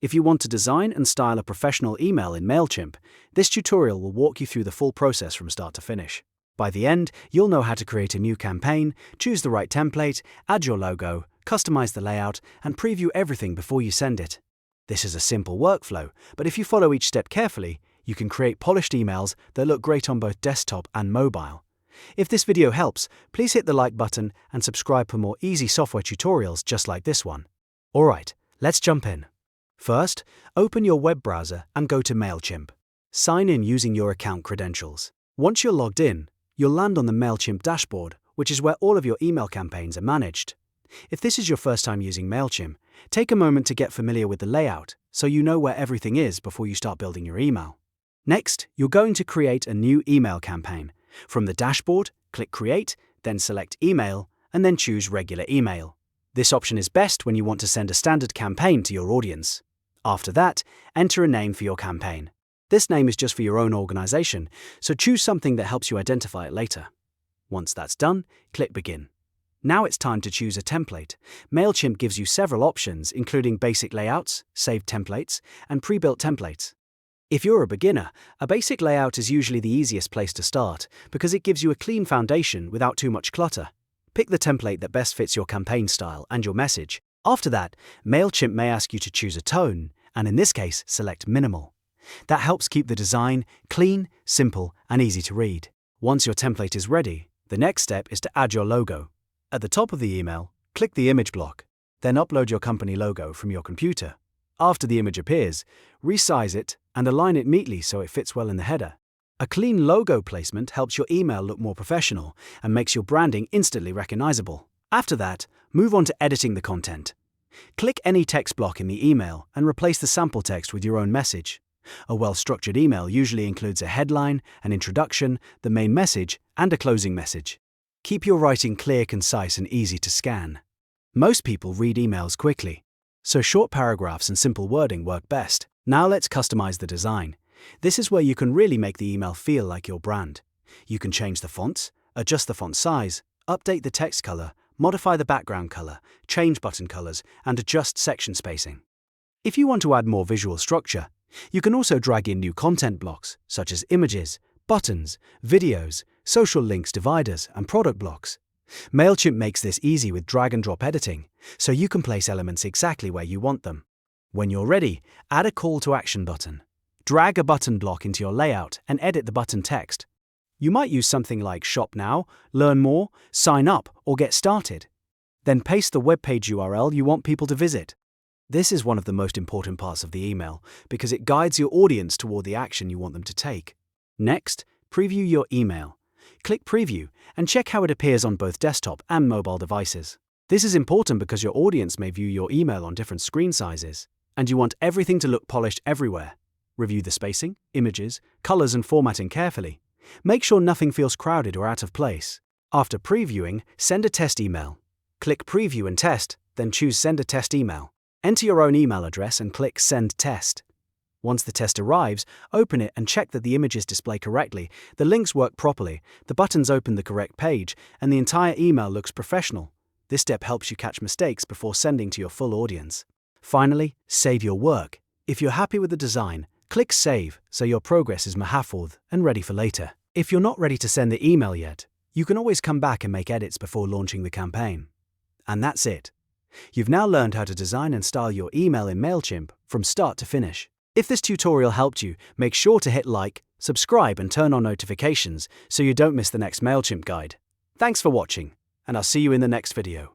If you want to design and style a professional email in MailChimp, this tutorial will walk you through the full process from start to finish. By the end, you'll know how to create a new campaign, choose the right template, add your logo, customize the layout, and preview everything before you send it. This is a simple workflow, but if you follow each step carefully, you can create polished emails that look great on both desktop and mobile. If this video helps, please hit the like button and subscribe for more easy software tutorials just like this one. Alright, let's jump in. First, open your web browser and go to MailChimp. Sign in using your account credentials. Once you're logged in, you'll land on the MailChimp dashboard, which is where all of your email campaigns are managed. If this is your first time using MailChimp, take a moment to get familiar with the layout so you know where everything is before you start building your email. Next, you're going to create a new email campaign. From the dashboard, click Create, then select Email, and then choose Regular Email. This option is best when you want to send a standard campaign to your audience. After that, enter a name for your campaign. This name is just for your own organization, so choose something that helps you identify it later. Once that's done, click Begin. Now it's time to choose a template. MailChimp gives you several options, including basic layouts, saved templates, and pre-built templates. If you're a beginner, a basic layout is usually the easiest place to start because it gives you a clean foundation without too much clutter. Pick the template that best fits your campaign style and your message. After that, MailChimp may ask you to choose a tone, and in this case, select Minimal. That helps keep the design clean, simple, and easy to read. Once your template is ready, the next step is to add your logo. At the top of the email, click the image block. Then upload your company logo from your computer. After the image appears, resize it and align it neatly so it fits well in the header. A clean logo placement helps your email look more professional and makes your branding instantly recognizable. After that, move on to editing the content. Click any text block in the email and replace the sample text with your own message. A well-structured email usually includes a headline, an introduction, the main message, and a closing message. Keep your writing clear, concise, and easy to scan. Most people read emails quickly, so short paragraphs and simple wording work best. Now let's customize the design. This is where you can really make the email feel like your brand. You can change the fonts, adjust the font size, update the text color, modify the background color, change button colors, and adjust section spacing. If you want to add more visual structure, you can also drag in new content blocks, such as images, buttons, videos, social links, dividers, and product blocks. MailChimp makes this easy with drag and drop editing, so you can place elements exactly where you want them. When you're ready, add a call to action button. Drag a button block into your layout and edit the button text. You might use something like Shop Now, Learn More, Sign Up, or Get Started. Then paste the web page URL you want people to visit. This is one of the most important parts of the email because it guides your audience toward the action you want them to take. Next, preview your email. Click Preview and check how it appears on both desktop and mobile devices. This is important because your audience may view your email on different screen sizes, and you want everything to look polished everywhere. Review the spacing, images, colors, and formatting carefully. Make sure nothing feels crowded or out of place. After previewing, send a test email. Click Preview and Test, then choose Send a Test Email. Enter your own email address and click Send Test. Once the test arrives, open it and check that the images display correctly, the links work properly, the buttons open the correct page, and the entire email looks professional. This step helps you catch mistakes before sending to your full audience. Finally, save your work. If you're happy with the design, click Save so your progress is mahfouz and ready for later. If you're not ready to send the email yet, you can always come back and make edits before launching the campaign. And that's it. You've now learned how to design and style your email in MailChimp from start to finish. If this tutorial helped you, make sure to hit like, subscribe, and turn on notifications so you don't miss the next MailChimp guide. Thanks for watching, and I'll see you in the next video.